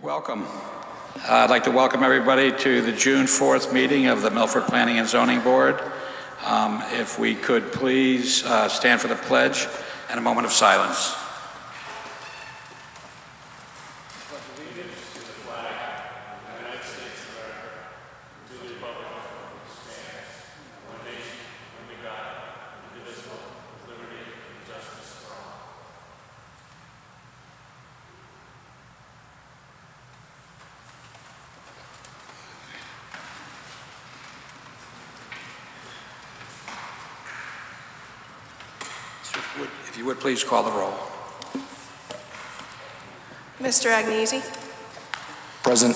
Welcome. I'd like to welcome everybody to the June 4th meeting of the Milford Planning and Zoning Board. If we could please stand for the pledge and a moment of silence. If you would please call the roll. Mr. Agnesi? Present.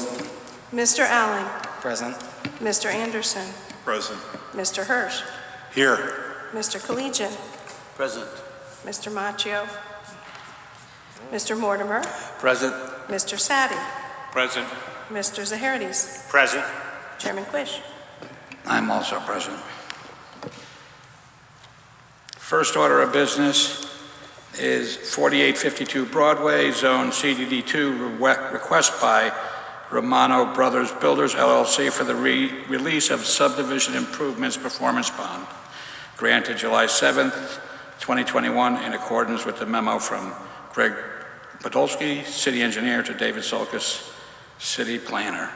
Mr. Allen? Present. Mr. Anderson? Present. Mr. Hirsch? Here. Mr. Collegian? Present. Mr. Macchio? Mr. Mortimer? Present. Mr. Sadi? Present. Mr. Zahardis? Present. Chairman Quish? I'm also present. First order of business is 4852 Broadway, Zone CDD2, request by Romano Brothers Builders, LLC for the release of subdivision improvements performance bond, granted July 7th, 2021, in accordance with the memo from Greg Podolsky, City Engineer, to David Solkis, City Planner.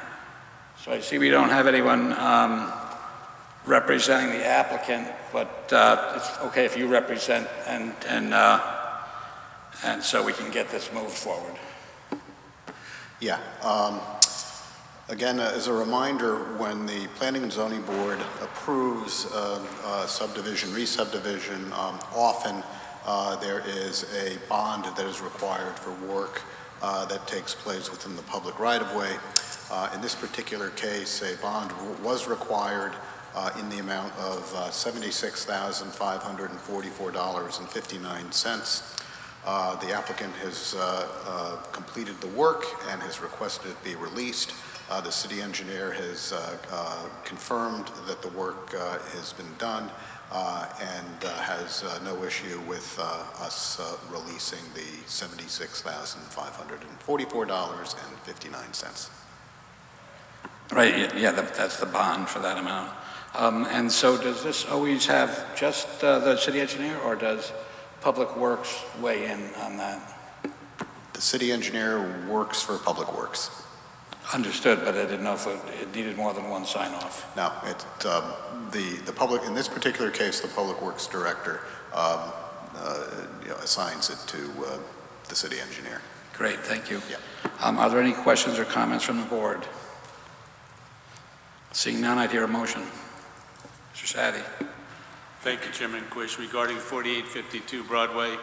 So I see we don't have anyone representing the applicant, but it's okay if you represent and so we can get this moved forward. Yeah. Again, as a reminder, when the Planning and Zoning Board approves subdivision, re-subdivision, often there is a bond that is required for work that takes place within the public right-of-way. In this particular case, a bond was required in the amount of $76,544.59. The applicant has completed the work and has requested it be released. The city engineer has confirmed that the work has been done and has no issue with us releasing the $76,544.59. Right, yeah, that's the bond for that amount. And so does this always have just the city engineer, or does Public Works weigh in on that? The city engineer works for Public Works. Understood, but I didn't know if it needed more than one sign-off. No, the public, in this particular case, the Public Works Director assigns it to the city engineer. Great, thank you. Yeah. Are there any questions or comments from the board? Seeing none, I'd hear a motion. Mr. Sadi. Thank you, Chairman Quish. Regarding 4852 Broadway,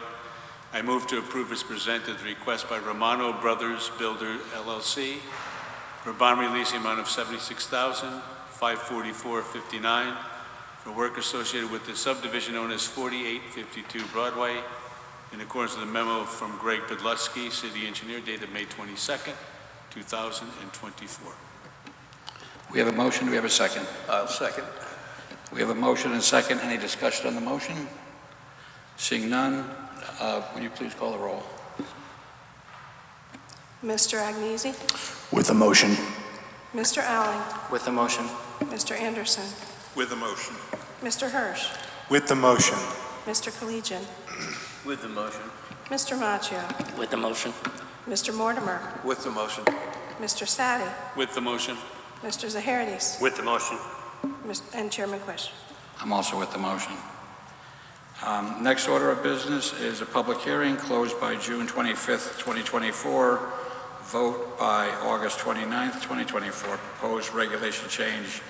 I move to approve as presented the request by Romano Brothers Builder, LLC, for bond release in the amount of $76,544.59 for work associated with the subdivision known as 4852 Broadway, in accordance with the memo from Greg Podolsky, City Engineer, dated May 22nd, 2024. We have a motion. Do we have a second? I'll second. We have a motion and a second. Any discussion on the motion? Seeing none, will you please call the roll? Mr. Agnesi? With the motion. Mr. Allen? With the motion. Mr. Anderson? With the motion. Mr. Hirsch? With the motion. Mr. Collegian? With the motion. Mr. Macchio? With the motion. Mr. Mortimer? With the motion. Mr. Sadi? With the motion. Mr. Zahardis? With the motion. And Chairman Quish? I'm also with the motion. Next order of business is a public hearing closed by June 25th, 2024. Vote by August 29th, 2024. Proposed regulation change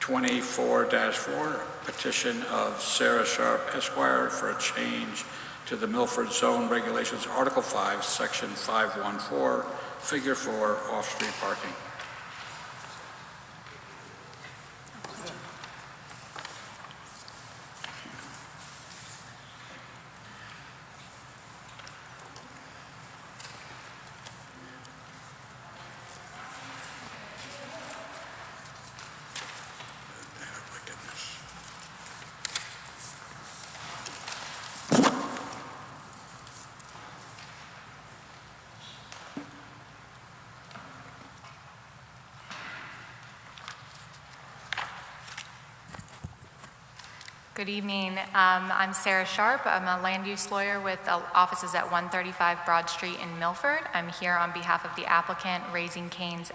24-4, petition of Sarah Sharp Esquire for a change to the Milford Zone Regulations, Article 5, Section 514, Figure 4, off-street parking. Good evening. I'm Sarah Sharp. I'm a land use lawyer with offices at 135 Broad Street in Milford. I'm here on behalf of the applicant, Raising Cane's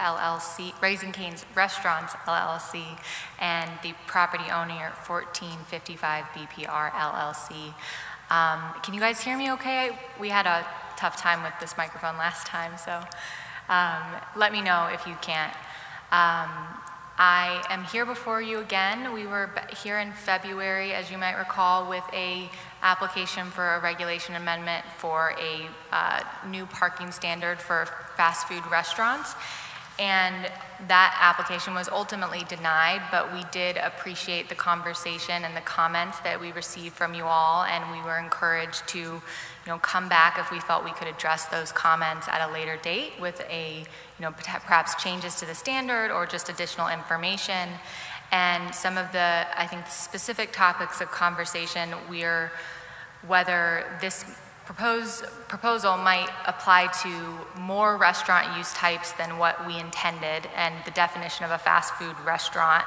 Restaurants LLC, and the property owner, 1455 BPR LLC. Can you guys hear me okay? We had a tough time with this microphone last time, so let me know if you can't. I am here before you again. We were here in February, as you might recall, with a application for a regulation amendment for a new parking standard for fast food restaurants. And that application was ultimately denied, but we did appreciate the conversation and the comments that we received from you all, and we were encouraged to come back if we felt we could address those comments at a later date with a, perhaps changes to the standard or just additional information. And some of the, I think, specific topics of conversation whether this proposal might apply to more restaurant use types than what we intended and the definition of a fast food restaurant.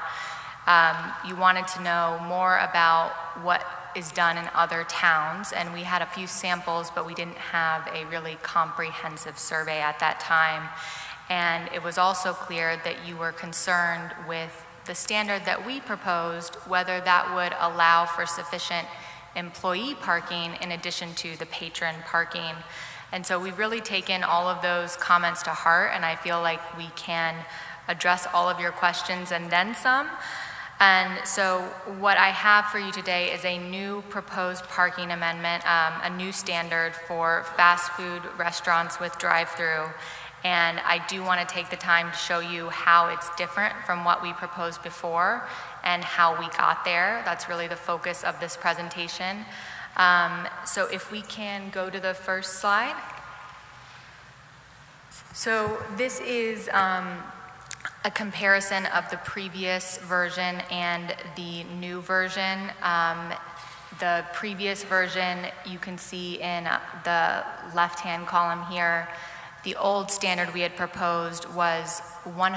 You wanted to know more about what is done in other towns, and we had a few samples, but we didn't have a really comprehensive survey at that time. And it was also clear that you were concerned with the standard that we proposed, whether that would allow for sufficient employee parking in addition to the patron parking. And so we've really taken all of those comments to heart, and I feel like we can address all of your questions and then some. And so what I have for you today is a new proposed parking amendment, a new standard for fast food restaurants with drive-through. And I do want to take the time to show you how it's different from what we proposed before and how we got there. That's really the focus of this presentation. So if we can go to the first slide. So this is a comparison of the previous version and the new version. The previous version, you can see in the left-hand column here. The old standard we had proposed was 1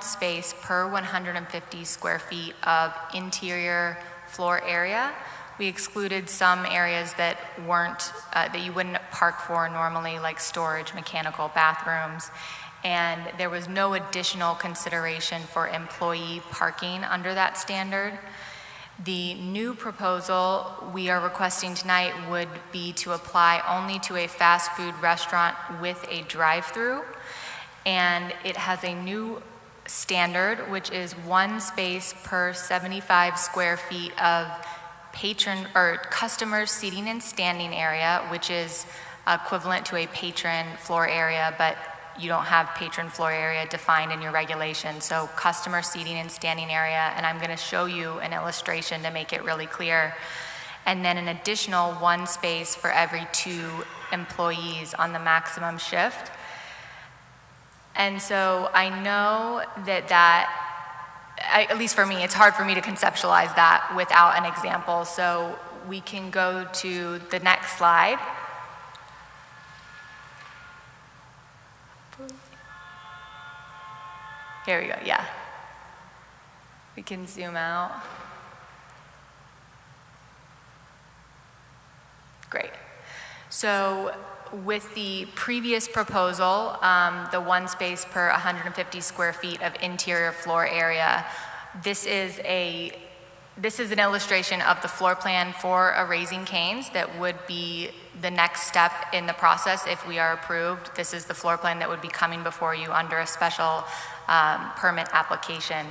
space per 150 square feet of interior floor area. We excluded some areas that weren't, that you wouldn't park for normally, like storage, mechanical, bathrooms. And there was no additional consideration for employee parking under that standard. The new proposal we are requesting tonight would be to apply only to a fast food restaurant with a drive-through. And it has a new standard, which is 1 space per 75 square feet of patron or customer seating and standing area, which is equivalent to a patron floor area, but you don't have patron floor area defined in your regulation. So customer seating and standing area, and I'm going to show you an illustration to make it really clear. And then an additional 1 space for every 2 employees on the maximum shift. And so I know at least for me, it's hard for me to conceptualize that without an example. So we can go to the next slide. Here we go, yeah. We can zoom out. Great. So with the previous proposal, the 1 space per 150 square feet of interior floor area, this is an illustration of the floor plan for a Raising Cane's that would be the next step in the process if we are approved. This is the floor plan that would be coming before you under a special permit application.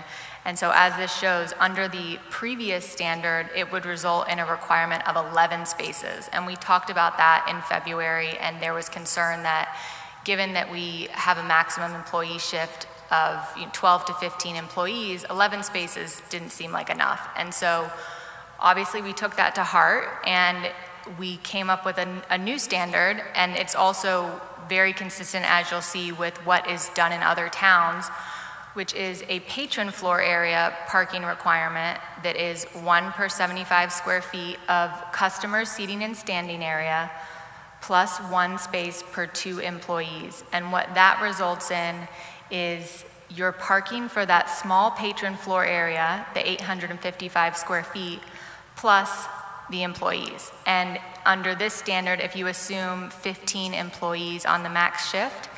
And so as this shows, under the previous standard, it would result in a requirement of 11 spaces. And we talked about that in February, and there was concern that given that we have a maximum employee shift of 12 to 15 employees, 11 spaces didn't seem like enough. And so obviously we took that to heart, and we came up with a new standard, and it's also very consistent, as you'll see, with what is done in other towns, which is a patron floor area parking requirement that is 1 per 75 square feet of customer seating and standing area, plus 1 space per 2 employees. And what that results in is you're parking for that small patron floor area, the 855 square feet, plus the employees. And under this standard, if you assume 15 employees on the max shift,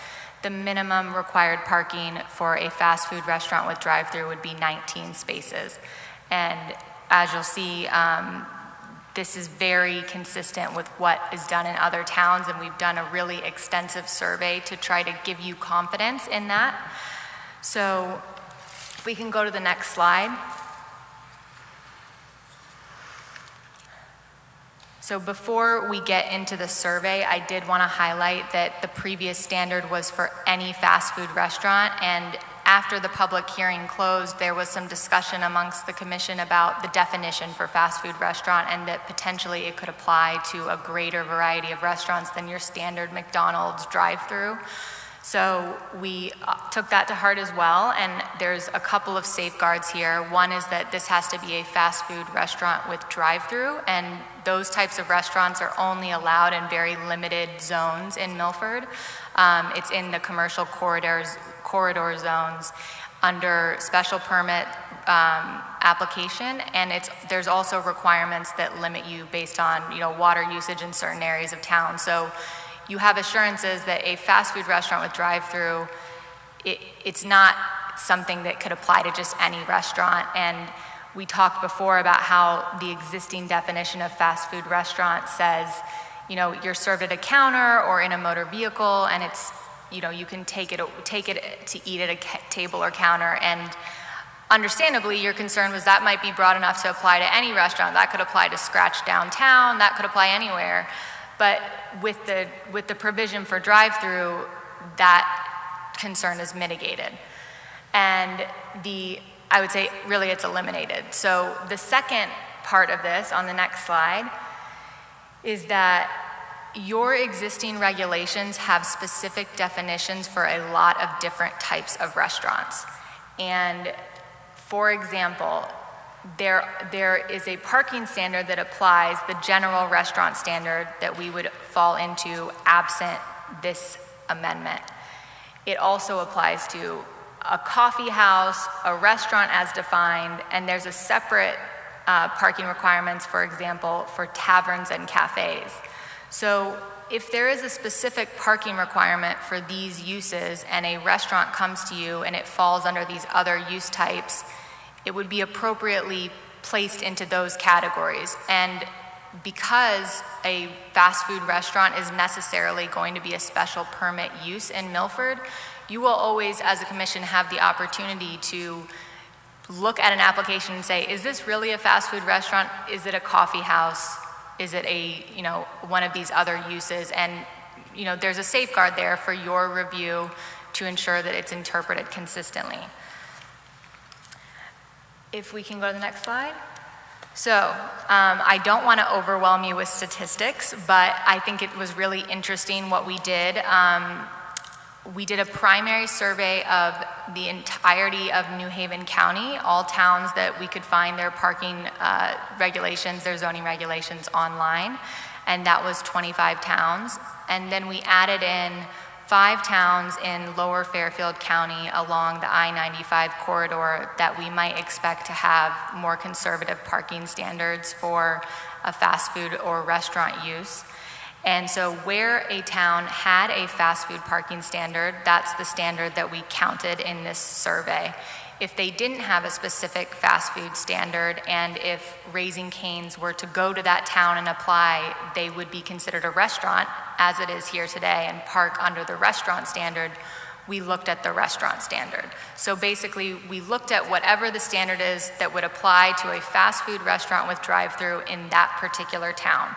the minimum required parking for a fast food restaurant with drive-through would be 19 spaces. And as you'll see, this is very consistent with what is done in other towns, and we've done a really extensive survey to try to give you confidence in that. So if we can go to the next slide. So before we get into the survey, I did want to highlight that the previous standard was for any fast food restaurant, and after the public hearing closed, there was some discussion amongst the commission about the definition for fast food restaurant and that potentially it could apply to a greater variety of restaurants than your standard McDonald's drive-through. So we took that to heart as well, and there's a couple of safeguards here. One is that this has to be a fast food restaurant with drive-through, and those types of restaurants are only allowed in very limited zones in Milford. It's in the commercial corridor zones under special permit application, and there's also requirements that limit you based on water usage in certain areas of town. So you have assurances that a fast food restaurant with drive-through, it's not something that could apply to just any restaurant. And we talked before about how the existing definition of fast food restaurant says, you're served at a counter or in a motor vehicle, and it's, you can take it to eat at a table or counter. And understandably, your concern was that might be broad enough to apply to any restaurant. That could apply to Scratch Downtown, that could apply anywhere. But with the provision for drive-through, that concern is mitigated. And I would say really it's eliminated. So the second part of this on the next slide is that your existing regulations have specific definitions for a lot of different types of restaurants. And for example, there is a parking standard that applies, the general restaurant standard that we would fall into absent this amendment. It also applies to a coffee house, a restaurant as defined, and there's a separate parking requirements, for example, for taverns and cafes. So if there is a specific parking requirement for these uses and a restaurant comes to you and it falls under these other use types, it would be appropriately placed into those categories. And because a fast food restaurant is necessarily going to be a special permit use in Milford, you will always, as a commission, have the opportunity to look at an application and say, is this really a fast food restaurant? Is it a coffee house? Is it one of these other uses? And, there's a safeguard there for your review to ensure that it's interpreted consistently. If we can go to the next slide. So I don't want to overwhelm you with statistics, but I think it was really interesting what we did. We did a primary survey of the entirety of New Haven County, all towns that we could find their parking regulations, their zoning regulations online, and that was 25 towns. And then we added in 5 towns in Lower Fairfield County along the I-95 corridor that we might expect to have more conservative parking standards for a fast food or restaurant use. And so where a town had a fast food parking standard, that's the standard that we counted in this survey. If they didn't have a specific fast food standard, and if Raising Cane's were to go to that town and apply, they would be considered a restaurant, as it is here today, and park under the restaurant standard. We looked at the restaurant standard. So basically, we looked at whatever the standard is that would apply to a fast food restaurant with drive-through in that particular town.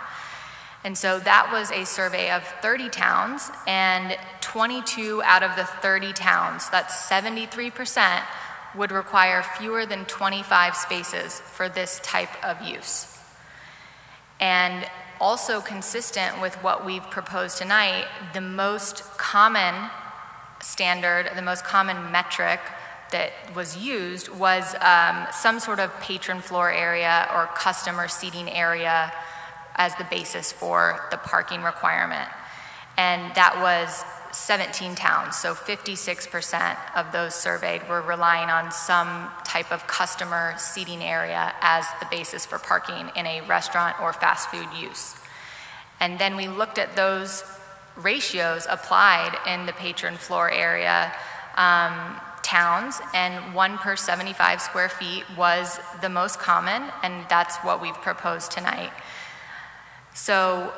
And so that was a survey of 30 towns, and 22 out of the 30 towns, that's 73%, would require fewer than 25 spaces for this type of use. And also consistent with what we've proposed tonight, the most common standard, the most common metric that was used was some sort of patron floor area or customer seating area as the basis for the parking requirement. And that was 17 towns, so 56% of those surveyed were relying on some type of customer seating area as the basis for parking in a restaurant or fast food use. And then we looked at those ratios applied in the patron floor area towns, and 1 per 75 square feet was the most common, and that's what we've proposed tonight. So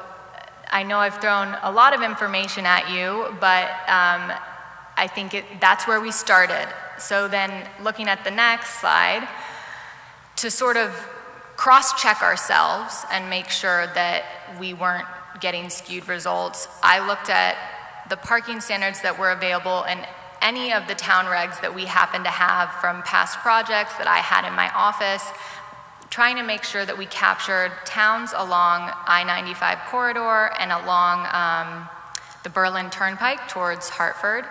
I know I've thrown a lot of information at you, but I think that's where we started. So then looking at the next slide, to sort of cross-check ourselves and make sure that we weren't getting skewed results, I looked at the parking standards that were available in any of the town regs that we happen to have from past projects that I had in my office, trying to make sure that we captured towns along I-95 corridor and along the Berlin Turnpike towards Hartford.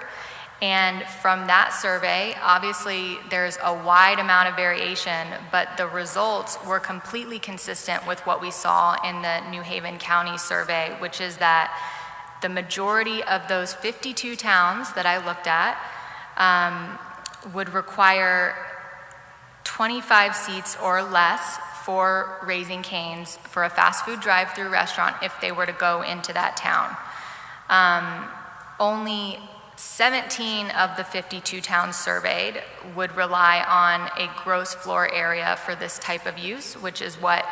And from that survey, obviously there's a wide amount of variation, but the results were completely consistent with what we saw in the New Haven County survey, which is that the majority of those 52 towns that I looked at would require 25 seats or less for Raising Cane's for a fast food drive-through restaurant if they were to go into that town. Only 17 of the 52 towns surveyed would rely on a gross floor area for this type of use, which is what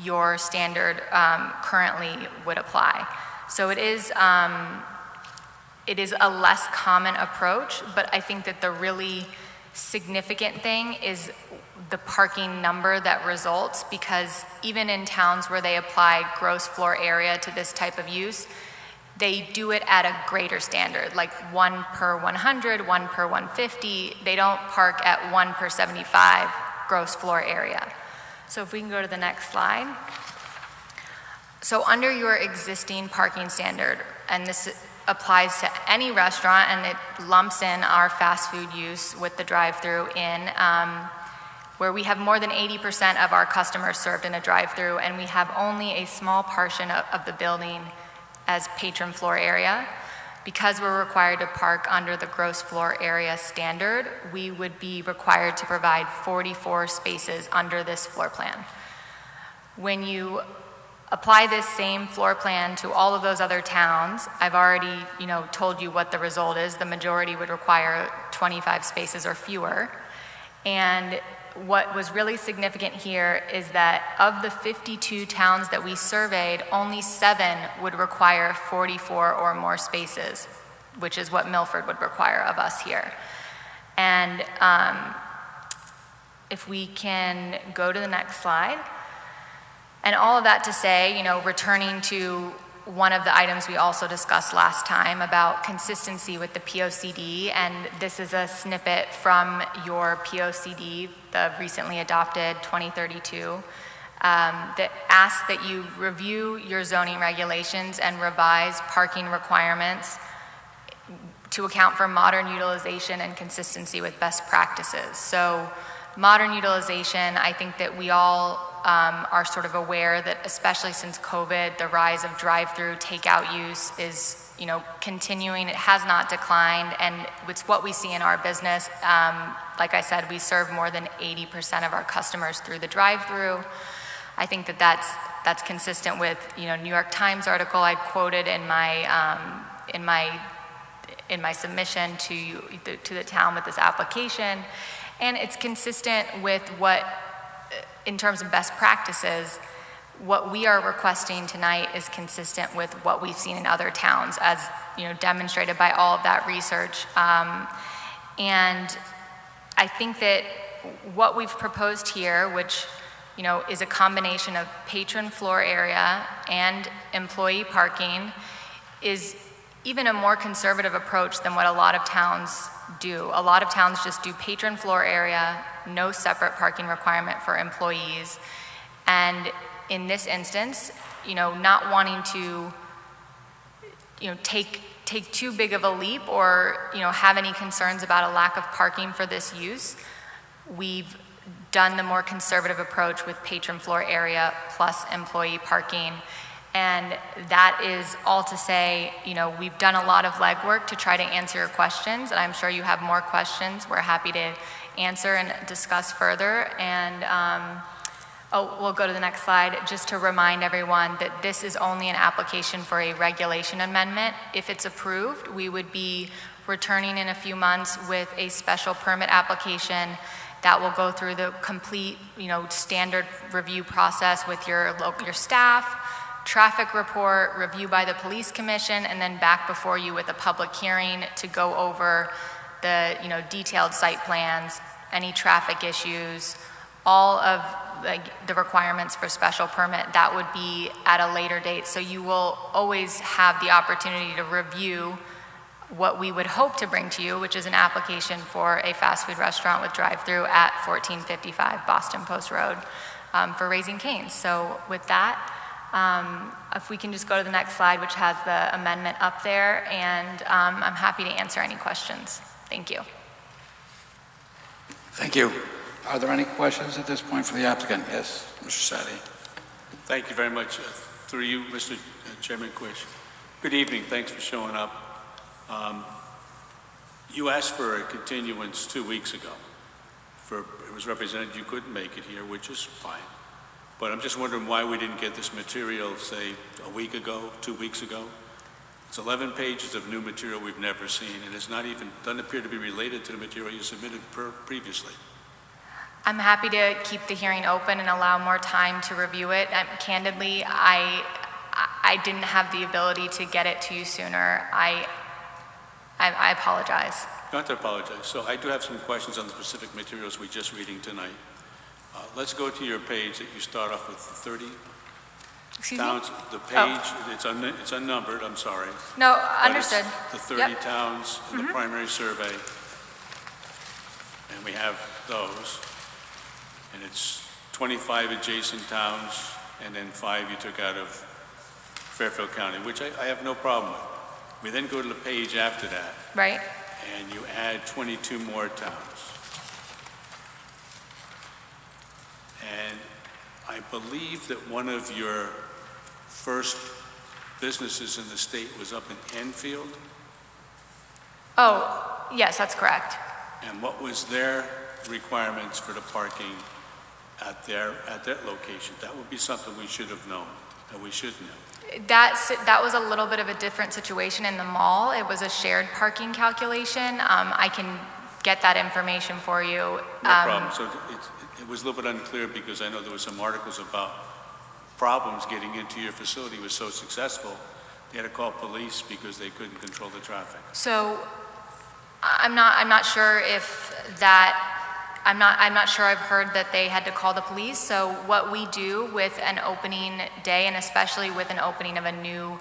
your standard currently would apply. So it is a less common approach, but I think that the really significant thing is the parking number that results, because even in towns where they apply gross floor area to this type of use, they do it at a greater standard, like 1 per 100, 1 per 150. They don't park at 1 per 75 gross floor area. So if we can go to the next slide. So under your existing parking standard, and this applies to any restaurant, and it lumps in our fast food use with the drive-through in, where we have more than 80% of our customers served in a drive-through, and we have only a small portion of the building as patron floor area. Because we're required to park under the gross floor area standard, we would be required to provide 44 spaces under this floor plan. When you apply this same floor plan to all of those other towns, I've already, told you what the result is. The majority would require 25 spaces or fewer. And what was really significant here is that of the 52 towns that we surveyed, only 7 would require 44 or more spaces, which is what Milford would require of us here. And if we can go to the next slide. And all of that to say, returning to one of the items we also discussed last time about consistency with the POCD, and this is a snippet from your POCD, the recently adopted 2032, that asks that you review your zoning regulations and revise parking requirements to account for modern utilization and consistency with best practices. So modern utilization, I think that we all are sort of aware that, especially since COVID, the rise of drive-through takeout use is, continuing. It has not declined, and it's what we see in our business. Like I said, we serve more than 80% of our customers through the drive-through. I think that that's consistent with, New York Times article I quoted in my submission to the town with this application, and it's consistent with what, in terms of best practices, what we are requesting tonight is consistent with what we've seen in other towns, as demonstrated by all of that research. And I think that what we've proposed here, which is a combination of patron floor area and employee parking, is even a more conservative approach than what a lot of towns do. A lot of towns just do patron floor area, no separate parking requirement for employees. And in this instance, not wanting to, take too big of a leap or, have any concerns about a lack of parking for this use, we've done the more conservative approach with patron floor area plus employee parking. And that is all to say, we've done a lot of legwork to try to answer your questions, and I'm sure you have more questions. We're happy to answer and discuss further. And we'll go to the next slide, just to remind everyone that this is only an application for a regulation amendment. If it's approved, we would be returning in a few months with a special permit application that will go through the complete, standard review process with your staff, traffic report, review by the police commission, and then back before you with a public hearing to go over the, detailed site plans, any traffic issues, all of the requirements for special permit. That would be at a later date. So you will always have the opportunity to review what we would hope to bring to you, which is an application for a fast food restaurant with drive-through at 1455 Boston Post Road for Raising Cane's. So with that, if we can just go to the next slide, which has the amendment up there, and I'm happy to answer any questions. Thank you. Thank you. Are there any questions at this point for the applicant? Yes, Mr. Sadi. Thank you very much. Through you, Mr. Chairman Quish. Good evening. Thanks for showing up. You asked for a continuance 2 weeks ago. It was represented you couldn't make it here, which is fine. But I'm just wondering why we didn't get this material, say, a week ago, 2 weeks ago. It's 11 pages of new material we've never seen, and it's doesn't appear to be related to the material you submitted previously. I'm happy to keep the hearing open and allow more time to review it. Candidly, I didn't have the ability to get it to you sooner. I apologize. You don't have to apologize. So I do have some questions on the specific materials we're just reading tonight. Let's go to your page that you start off with the 30 Excuse towns. me? The page, it's unnumbered, I'm sorry. No, But understood. it's the 30 Yep. towns in the primary survey, and we have those. And it's 25 adjacent towns, and then 5 you took out of Fairfield County, which I have no problem with. We then go to the page after that, Right? and you add 22 more towns. And I believe that one of your first businesses in the state was up in Enfield. Oh, yes, that's correct. And what was their requirements for the parking at that location? That would be something we should have known, and we should know. That was a little bit of a different situation in the mall. It was a shared parking calculation. I can get that information for you. No problem. So it was a little bit unclear because I know there were some articles about problems getting into your facility. It was so successful, they had to call police because they couldn't control the traffic. So I'm not sure if that. I'm not sure I've heard that they had to call the police. So what we do with an opening day, and especially with an opening of a new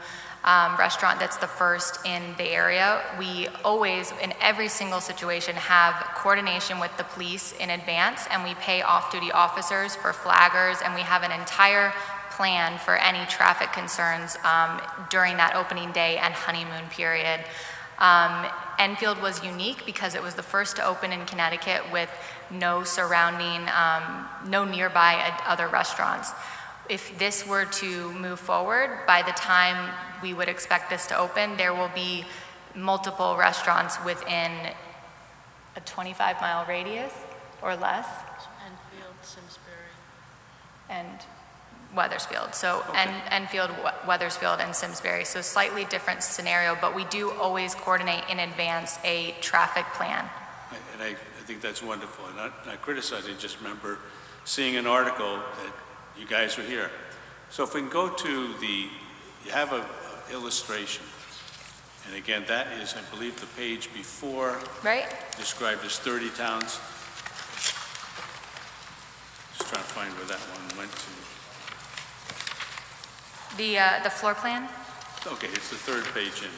restaurant that's the first in the area, we always, in every single situation, have coordination with the police in advance, and we pay off-duty officers for flaggers, and we have an entire plan for any traffic concerns during that opening day and honeymoon period. Enfield was unique because it was the first to open in Connecticut with no surrounding, no nearby other restaurants. If this were to move forward, by the time we would expect this to open, there will be multiple restaurants within a 25-mile radius or less. Enfield, Simsbury. And Weathersfield. So Okay. Enfield, Weathersfield, and Simsbury. So slightly different scenario, but we do always coordinate in advance a traffic plan. And I think that's wonderful. And not criticizing, just remember seeing an article that you guys were here. So if we can go to you have an illustration. And again, that is, I believe, the page before, Right? described as 30 towns. Just trying to find where that one went to. The floor plan? Okay, it's the third page in.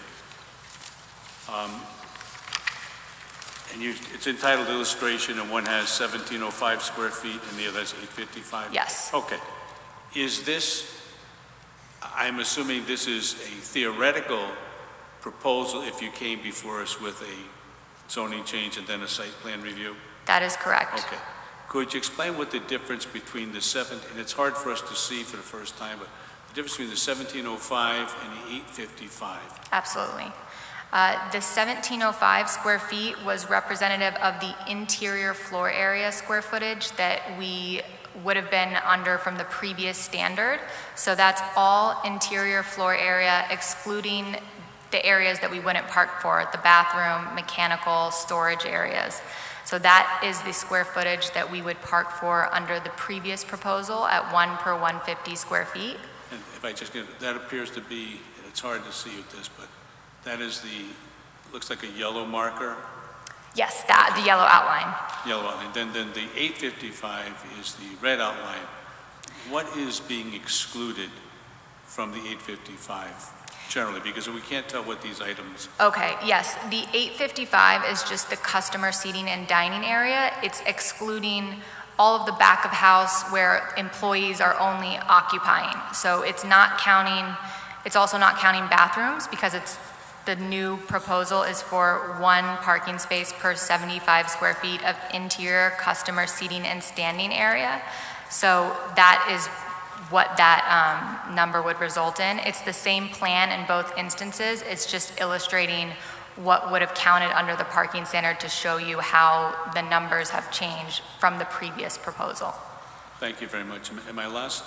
And it's entitled illustration, and one has 1,705 square feet and the other has 855? Yes. Okay. Is this, I'm assuming this is a theoretical proposal if you came before us with a zoning change and then a site plan review? That is correct. Okay. Could you explain what the difference between and it's hard for us to see for the first time, but the difference between the 1705 and the 855. Absolutely. The 1705 square feet was representative of the interior floor area square footage that we would have been under from the previous standard. So that's all interior floor area, excluding the areas that we wouldn't park for, the bathroom, mechanical, storage areas. So that is the square footage that we would park for under the previous proposal at 1 per 150 square feet. And if I just get, that appears to be, and it's hard to see with this, but that is looks like a yellow marker. Yes, the yellow outline. Yellow outline. Then the 855 is the red outline. What is being excluded from the 855 generally? Because we can't tell what these items. Okay, yes, the 855 is just the customer seating and dining area. It's excluding all of the back of house where employees are only occupying. So it's also not counting bathrooms because the new proposal is for 1 parking space per 75 square feet of interior customer seating and standing area. So that is what that number would result in. It's the same plan in both instances. It's just illustrating what would have counted under the parking standard to show you how the numbers have changed from the previous proposal. Thank you very much. And my last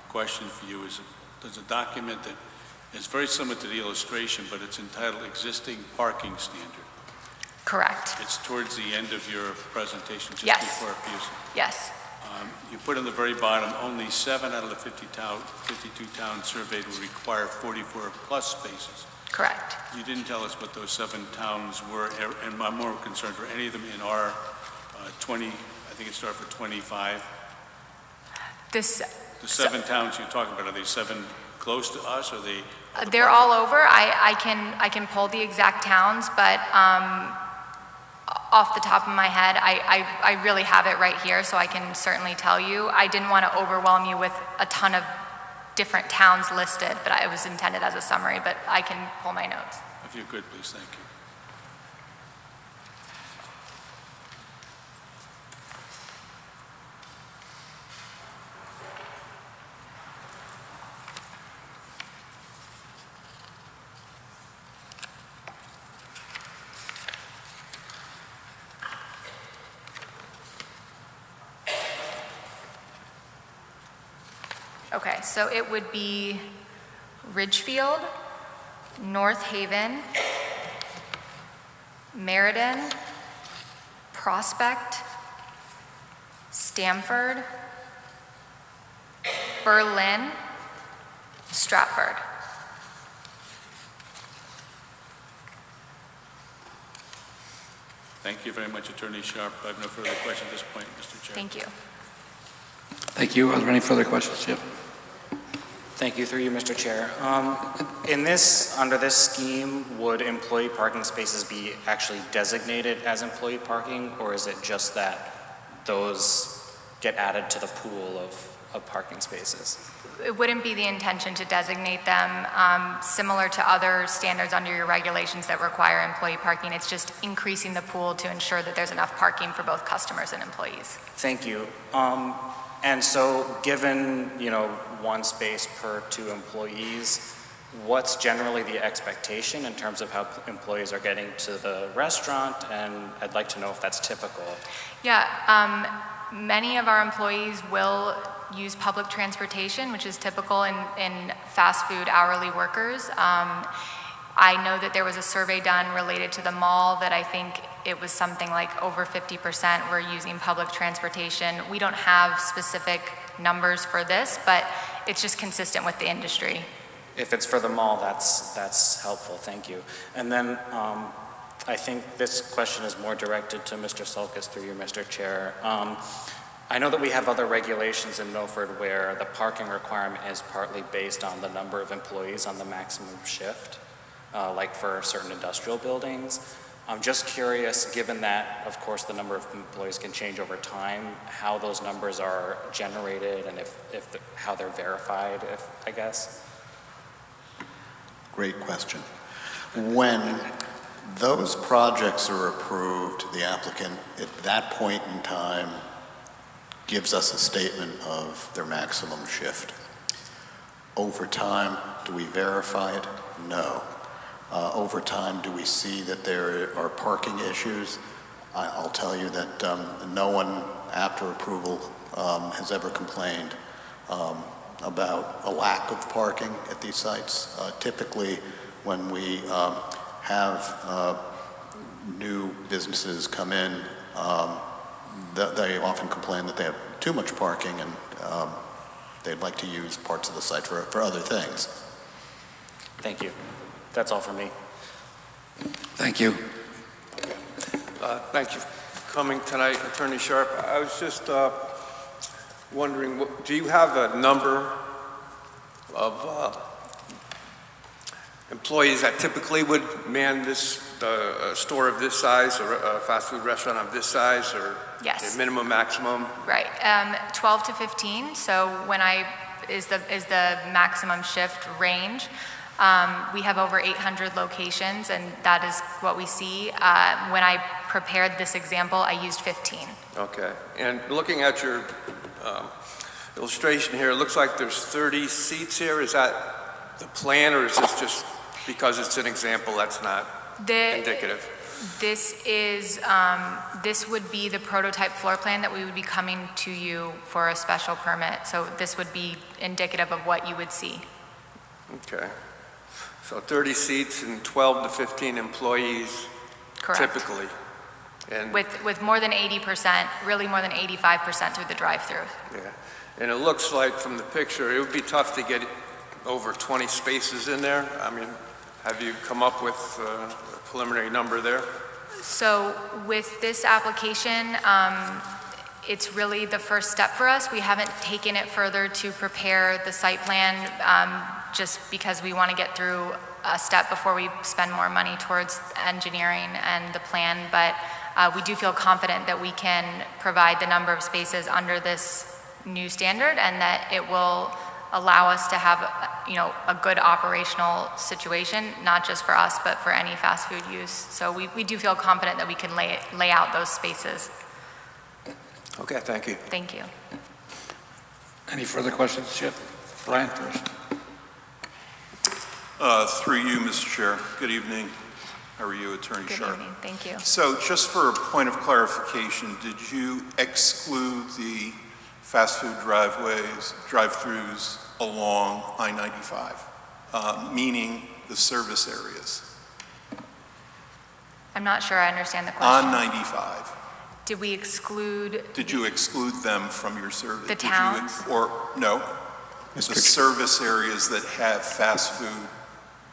question for you is, there's a document that is very similar to the illustration, but it's entitled Existing Parking Standard. Correct. It's towards the end of your presentation, just Yes. before abuse. Yes. You put on the very bottom, only 7 out of the 52 towns surveyed will require 44 plus spaces. Correct. You didn't tell us what those 7 towns were, and I'm more concerned, were any of them in our 20, I think it started for 25? The 7 towns you're talking about, are they 7 close to us, or are they? They're all over. I can pull the exact towns, but off the top of my head, I really have it right here, so I can certainly tell you. I didn't want to overwhelm you with a ton of different towns listed, but it was intended as a summary, but I can pull my notes. If you could, please, thank you. Okay, so it would be Ridgefield, North Haven, Meriden, Prospect, Stamford, Berlin, Stratford. Thank you very much, Attorney Sharp. I have no further questions at this point, Mr. Chair. Thank you. Thank you. Are there any further questions? Yep. Thank you, through you, Mr. Chair. Under this scheme, would employee parking spaces be actually designated as employee parking, or is it just that those get added to the pool of parking spaces? It wouldn't be the intention to designate them similar to other standards under your regulations that require employee parking. It's just increasing the pool to ensure that there's enough parking for both customers and employees. Thank you. And so given, 1 space per 2 employees, what's generally the expectation in terms of how employees are getting to the restaurant? And I'd like to know if that's typical. Yeah, many of our employees will use public transportation, which is typical in fast food hourly workers. I know that there was a survey done related to the mall that I think it was something like over 50% were using public transportation. We don't have specific numbers for this, but it's just consistent with the industry. If it's for the mall, that's helpful, thank you. And then I think this question is more directed to Mr. Sulkus, through you, Mr. Chair. I know that we have other regulations in Milford where the parking requirement is partly based on the number of employees on the maximum shift, like for certain industrial buildings. I'm just curious, given that, of course, the number of employees can change over time, how those numbers are generated and how they're verified, I guess. Great question. When those projects are approved, the applicant, at that point in time, gives us a statement of their maximum shift. Over time, do we verify it? No. Over time, do we see that there are parking issues? I'll tell you that no one after approval has ever complained about a lack of parking at these sites. Typically, when we have new businesses come in, they often complain that they have too much parking and they'd like to use parts of the site for other things. Thank you. That's all for me. Thank you. Thank you for coming tonight, Attorney Sharp. I was just wondering, do you have a number of employees that typically would man this store of this size, or a fast food restaurant of this size, or Yes. a minimum, maximum? Right, 12 to 15, so is the maximum shift range. We have over 800 locations, and that is what we see. When I prepared this example, I used 15. Okay. And looking at your illustration here, it looks like there's 30 seats here. Is that the plan, or is this just because it's an example that's not indicative? This would be the prototype floor plan that we would be coming to you for a special permit. So this would be indicative of what you would see. Okay. So 30 seats and 12 to 15 employees. Correct. Typically. And With more than 80%, really more than 85% through the drive-through. yeah. And it looks like from the picture, it would be tough to get over 20 spaces in there. I mean, have you come up with a preliminary number there? So with this application, it's really the first step for us. We haven't taken it further to prepare the site plan, just because we want to get through a step before we spend more money towards engineering and the plan. But we do feel confident that we can provide the number of spaces under this new standard, and that it will allow us to have, a good operational situation, not just for us, but for any fast food use. So we do feel confident that we can lay out those spaces. Okay, thank you. Thank you. Any further questions, Chip? Brian first. Through you, Mr. Chair. Good evening. How are you, Attorney Good Sharp? evening. Thank you. So just for a point of clarification, did you exclude the fast food drive-throughs along I-95, meaning the service areas? I'm not sure I understand the question. On 95. Did we exclude? Did you exclude them from your survey? The towns? No, the service areas that have fast food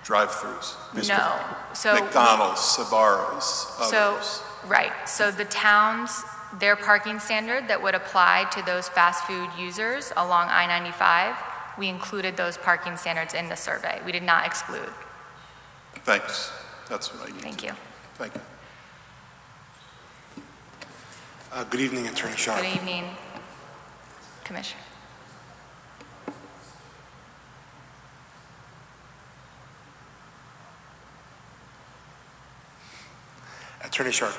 drive-throughs? No. So McDonald's, Sbarro's, others. Right. So the towns, their parking standard that would apply to those fast food users along I-95, we included those parking standards in the survey. We did not exclude. Thanks. That's what I need. Thank you. Thank you. Good evening, Attorney Sharp. Good evening, Commissioner. Attorney Sharp,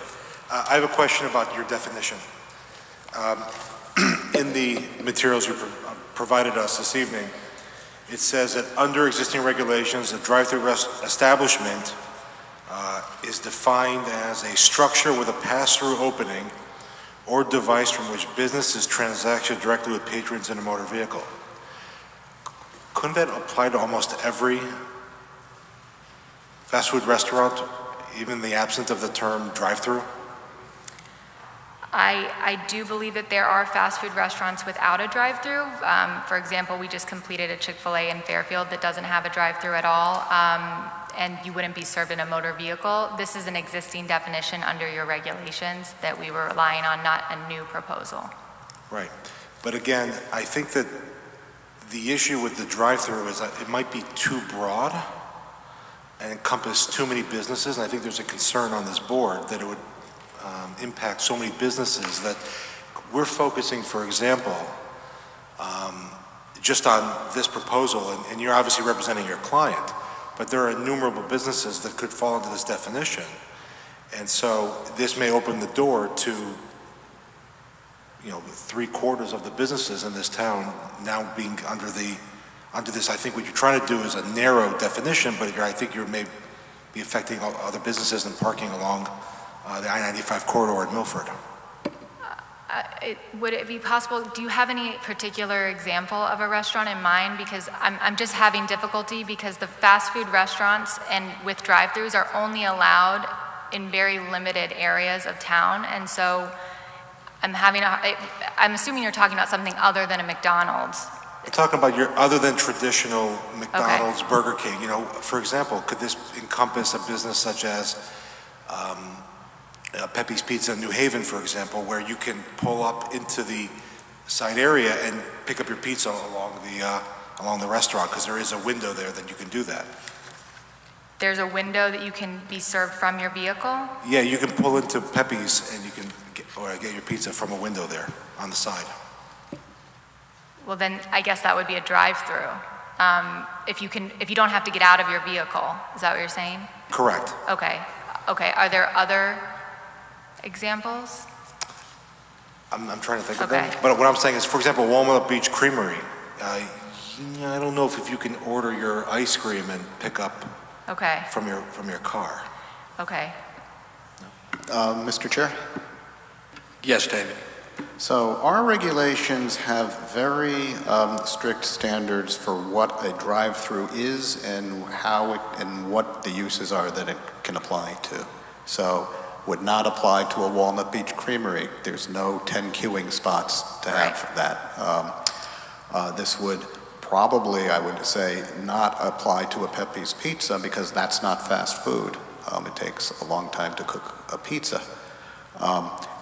I have a question about your definition. In the materials you provided us this evening, it says that under existing regulations, a drive-through establishment is defined as a structure with a pass-through opening or device from which businesses transact directly with patrons in a motor vehicle. Couldn't that apply to almost every fast food restaurant, even in the absence of the term drive-through? I do believe that there are fast food restaurants without a drive-through. For example, we just completed a Chick-fil-A in Fairfield that doesn't have a drive-through at all, and you wouldn't be served in a motor vehicle. This is an existing definition under your regulations that we were relying on, not a new proposal. Right. But again, I think that the issue with the drive-through is that it might be too broad and encompass too many businesses, and I think there's a concern on this board that it would impact so many businesses that we're focusing, for example, just on this proposal, and you're obviously representing your client, but there are innumerable businesses that could fall into this definition. And so this may open the door to, 3/4 of the businesses in this town now being under the under this, I think what you're trying to do is a narrow definition, but I think you may be affecting other businesses and parking along the I-95 corridor in Milford. Would it be possible, do you have any particular example of a restaurant in mind? Because I'm just having difficulty because the fast food restaurants and with drive-thrus are only allowed in very limited areas of town. And so I'm assuming you're talking about something other than a McDonald's. I'm talking about your other than traditional McDonald's, Burger King. You know, for example, could this encompass a business such as Pepe's Pizza in New Haven, for example, where you can pull up into the side area and pick up your pizza along the restaurant, because there is a window there that you can do that. There's a window that you can be served from your vehicle? Yeah, you can pull into Pepe's and you can get your pizza from a window there on the side. Well, then I guess that would be a drive-through. If you don't have to get out of your vehicle, is that what you're saying? Correct. Okay. Are there other examples? I'm trying to think of them. But what I'm saying is, for example, Walnut Beach Creamery. I don't know if you can order your ice cream and pick up from your car. Okay. Mr. Chair? Yes, David. So our regulations have very strict standards for what a drive-through is and and what the uses are that it can apply to. So would not apply to a Walnut Beach Creamery. There's no 10 queuing spots to have for that. This would probably, I would say, not apply to a Pepe's Pizza because that's not fast food. It takes a long time to cook a pizza.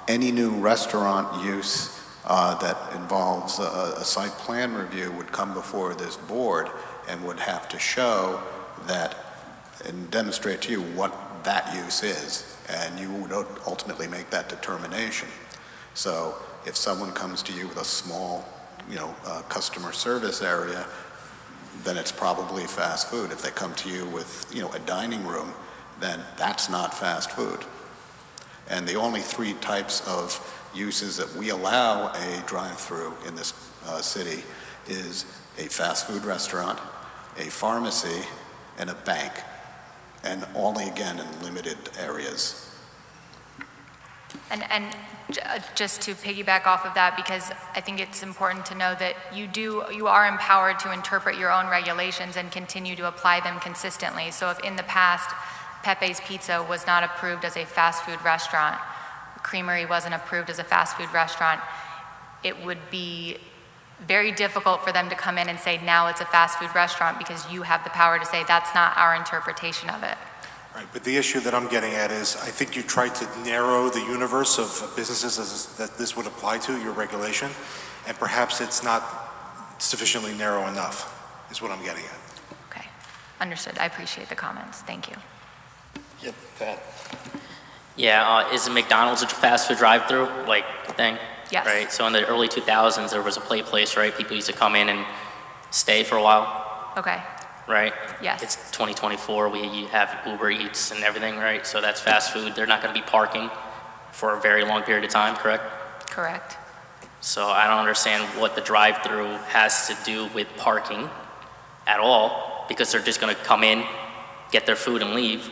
Any new restaurant use that involves a site plan review would come before this board and would have to show that and demonstrate to you what that use is, and you would ultimately make that determination. So if someone comes to you with a small, customer service area, then it's probably fast food. If they come to you with, a dining room, then that's not fast food. And the only three types of uses that we allow a drive-through in this city is a fast food restaurant, a pharmacy, and a bank, and only, again, in limited areas. And just to piggyback off of that, because I think it's important to know that you are empowered to interpret your own regulations and continue to apply them consistently. So if in the past Pepe's Pizza was not approved as a fast food restaurant, Creamery wasn't approved as a fast food restaurant, it would be very difficult for them to come in and say now it's a fast food restaurant, because you have the power to say that's not our interpretation of it. Right, but the issue that I'm getting at is I think you tried to narrow the universe of businesses that this would apply to, your regulation, and perhaps it's not sufficiently narrow enough, is what I'm getting at. Okay, understood. I appreciate the comments. Thank you. Yep, Pat. Yeah, is McDonald's a fast food drive-through thing? Yes. Right. So in the early 2000s, there was a play place, right? People used to come in and stay for a while. Okay. Right. Yes. It's 2024. We have Uber Eats and everything, right? So that's fast food. They're not going to be parking for a very long period of time, correct? Correct. So I don't understand what the drive-through has to do with parking at all, because they're just going to come in, get their food, and leave.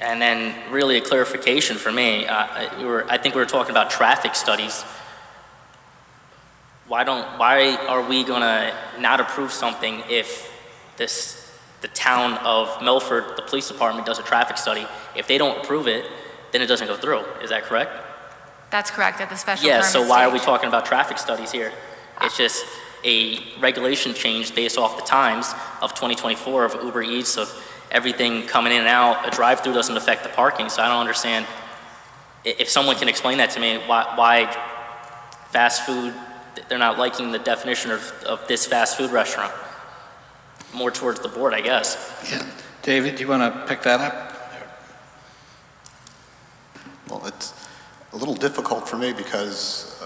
And then really a clarification for me, I think we were talking about traffic studies. Why are we gonna not approve something if the town of Milford, the police department, does a traffic study? If they don't approve it, then it doesn't go through. Is that correct? That's correct, at the special Yeah, permit so why are we stage. talking about traffic studies here? It's just a regulation change based off the times of 2024 of Uber Eats, of everything coming in and out. A drive-through doesn't affect the parking, so I don't understand. If someone can explain that to me, why fast food, they're not liking the definition of this fast food restaurant. More towards the board, I guess. Yeah. David, do you want to pick that up? Well, it's a little difficult for me because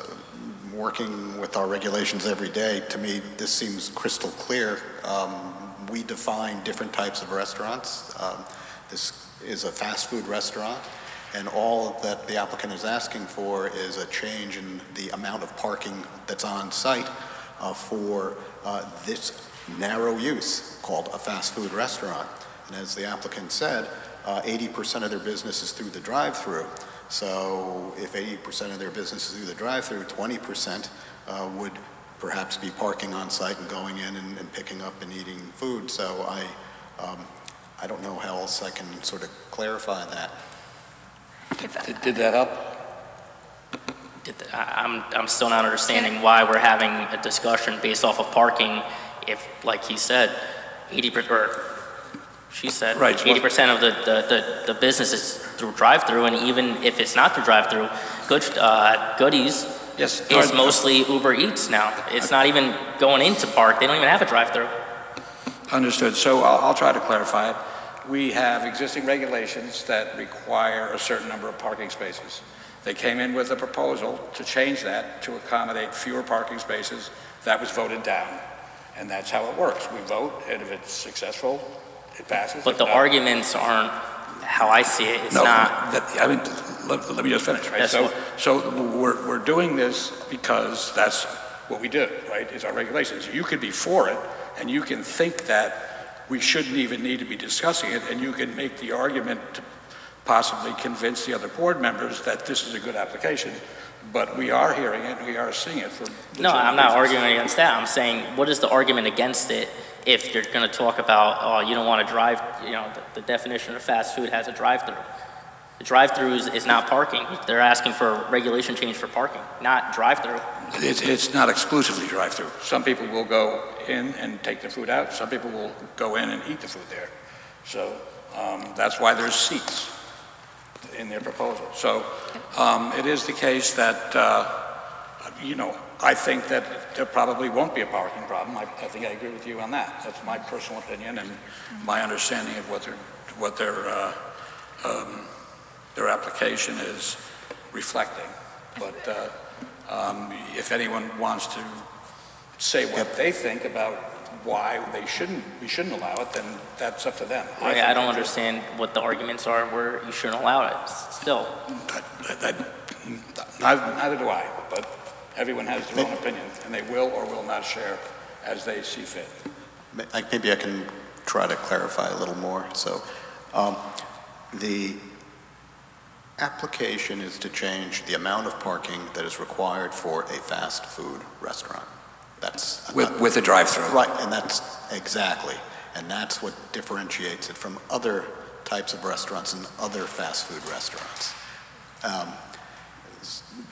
working with our regulations every day, to me, this seems crystal clear. We define different types of restaurants. This is a fast food restaurant, and all that the applicant is asking for is a change in the amount of parking that's on site. for this narrow use called a fast food restaurant. And as the applicant said, 80% of their business is through the drive-through. So if 80% of their business is through the drive-through, 20% would perhaps be parking on site and going in and picking up and eating food. So I don't know how else I can sort of clarify that. Did that help? I'm still not understanding why we're having a discussion based off of parking if, like he said, 80%, or she said, Right. 80% of the business is through drive-through, and even if it's not through drive-through, Goodies Yes. is mostly Uber Eats now. It's not even going into park. They don't even have a drive-through. Understood. So I'll try to clarify it. We have existing regulations that require a certain number of parking spaces. They came in with a proposal to change that to accommodate fewer parking spaces. That was voted down. And that's how it works. We vote, and if it's successful, it passes. But If the not- arguments aren't how I see it. It's No, not. let me just finish, right? Yes, So we're doing this because that's what we do, right? It's our regulations. You could be for it, and you can think that we shouldn't even need to be discussing it, and you can make the argument to possibly convince the other board members that this is a good application. But we are hearing it, we are seeing it for. No, I'm not legitimate reasons. arguing against that. I'm saying, what is the argument against it if you're going to talk about, oh, you don't want to drive, the definition of fast food has a drive-through. The drive-through is not parking. They're asking for a regulation change for parking, not drive-through. It's not exclusively drive-through. Some people will go in and take the food out. Some people will go in and eat the food there. So that's why there's seats in their proposal. So it is the case that, I think that there probably won't be a parking problem. I think I agree with you on that. That's my personal opinion and my understanding of what their application is reflecting. But if anyone wants to say what they think about why we shouldn't allow it, then that's up to them. I don't understand what the arguments are where you shouldn't allow it still. Neither do I, but everyone has their own opinion, and they will or will not share as they see fit. Maybe I can try to clarify a little more. So the application is to change the amount of parking that is required for a fast food restaurant. That's With a drive-through. right, and that's exactly, and that's what differentiates it from other types of restaurants and other fast food restaurants.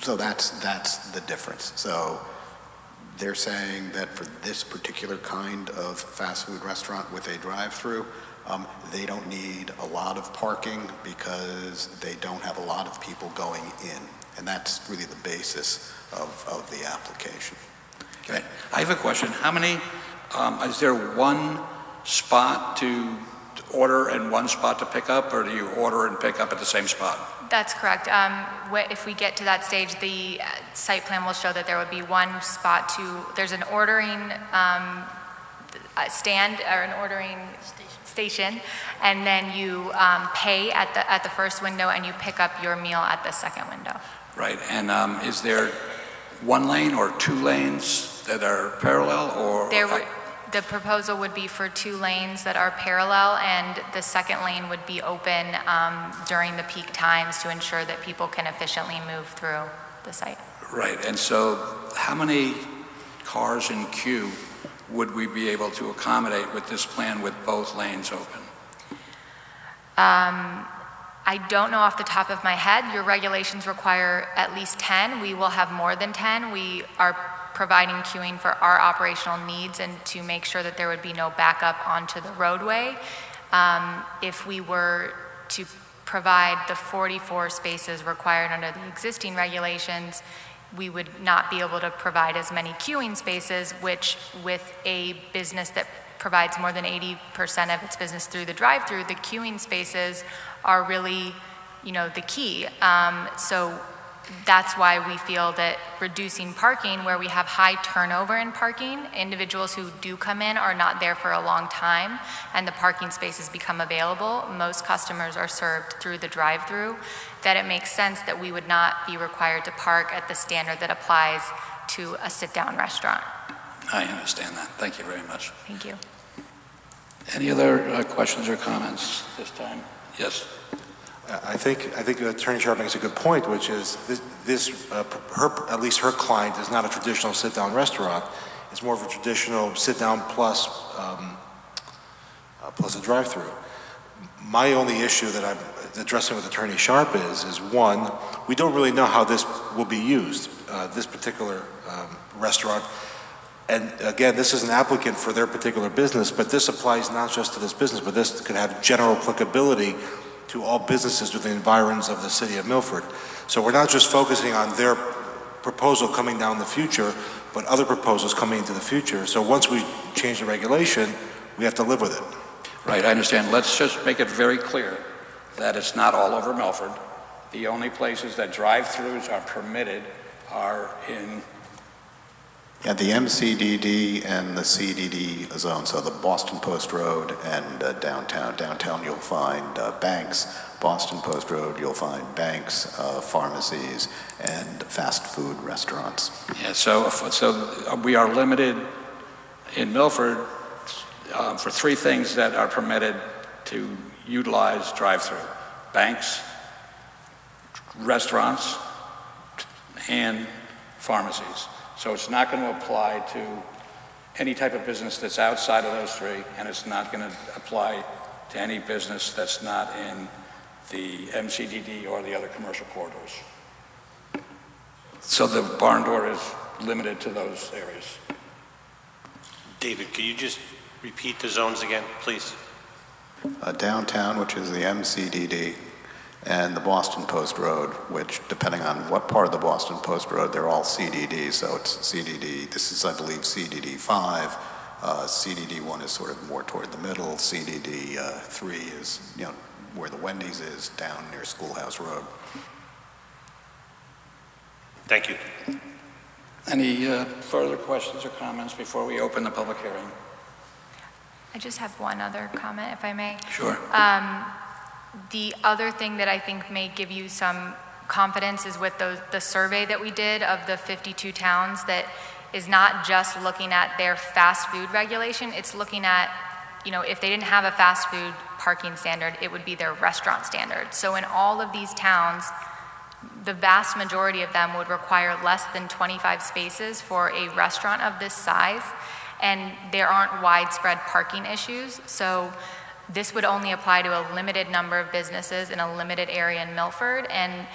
So that's the difference. So they're saying that for this particular kind of fast food restaurant with a drive-through, they don't need a lot of parking because they don't have a lot of people going in. And that's really the basis of the application. Okay. I have a question. How many, is there one spot to order and one spot to pick up, or do you order and pick up at the same spot? That's correct. If we get to that stage, the site plan will show that there would be one spot there's an ordering stand or an ordering station, and then you pay at the first window and you pick up your meal at the second window. Right, and is there one lane or two lanes that are parallel, or? The proposal would be for 2 lanes that are parallel, and the second lane would be open during the peak times to ensure that people can efficiently move through the site. Right, and so how many cars in queue would we be able to accommodate with this plan with both lanes open? I don't know off the top of my head. Your regulations require at least 10. We will have more than 10. We are providing queuing for our operational needs and to make sure that there would be no backup onto the roadway. If we were to provide the 44 spaces required under the existing regulations, we would not be able to provide as many queuing spaces, which with a business that provides more than 80% of its business through the drive-through, the queuing spaces are really, the key. So that's why we feel that reducing parking where we have high turnover in parking, individuals who do come in are not there for a long time, and the parking spaces become available. Most customers are served through the drive-through, that it makes sense that we would not be required to park at the standard that applies to a sit-down restaurant. I understand that. Thank you very much. Thank you. Any other questions or comments this time? Yes. I think Attorney Sharp makes a good point, which is at least her client is not a traditional sit-down restaurant. It's more of a traditional sit-down plus a drive-through. My only issue that I'm addressing with Attorney Sharp is one, we don't really know how this will be used, this particular restaurant. And again, this is an applicant for their particular business, but this applies not just to this business, but this could have general applicability to all businesses within the environs of the city of Milford. So we're not just focusing on their proposal coming down the future, but other proposals coming into the future. So once we change the regulation, we have to live with it. Right, I understand. Let's just make it very clear that it's not all over Milford. The only places that drive-throughs are permitted are in... Yeah, the MCDD and the CDD zone, so the Boston Post Road and downtown. Downtown you'll find banks. Boston Post Road you'll find banks, pharmacies, and fast food restaurants. Yeah, so we are limited in Milford for three things that are permitted to utilize drive-through: banks, restaurants, and pharmacies. So it's not going to apply to any type of business that's outside of those three, and it's not going to apply to any business that's not in the MCDD or the other commercial corridors. So the barn door is limited to those areas. David, could you just repeat the zones again, please? Downtown, which is the MCDD, and the Boston Post Road, which, depending on what part of the Boston Post Road, they're all CDD, so it's CDD, this is, I believe, CDD 5, CDD 1 is sort of more toward the middle, CDD 3 is, where the Wendy's is, down near Schoolhouse Road. Thank you. Any further questions or comments before we open the public hearing? I just have one other comment, if I may. Sure. The other thing that I think may give you some confidence is with the survey that we did of the 52 towns that is not just looking at their fast food regulation, it's looking at, if they didn't have a fast food parking standard, it would be their restaurant standard. So in all of these towns, the vast majority of them would require less than 25 spaces for a restaurant of this size, and there aren't widespread parking issues. So this would only apply to a limited number of businesses in a limited area in Milford. And,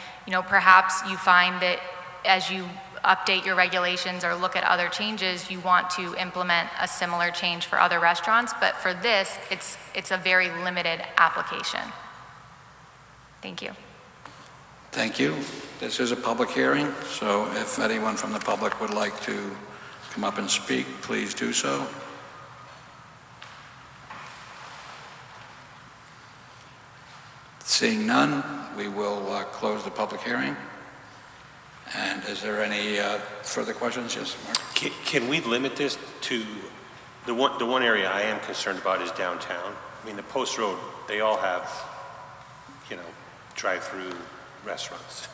perhaps you find that as you update your regulations or look at other changes, you want to implement a similar change for other restaurants. But for this, it's a very limited application. Thank you. Thank you. This is a public hearing, so if anyone from the public would like to come up and speak, please do so. Seeing none, we will close the public hearing. And is there any further questions? Yes, Mark? Can we limit this to, the one area I am concerned about is downtown. I mean, the Post Road, they all have, drive-through restaurants.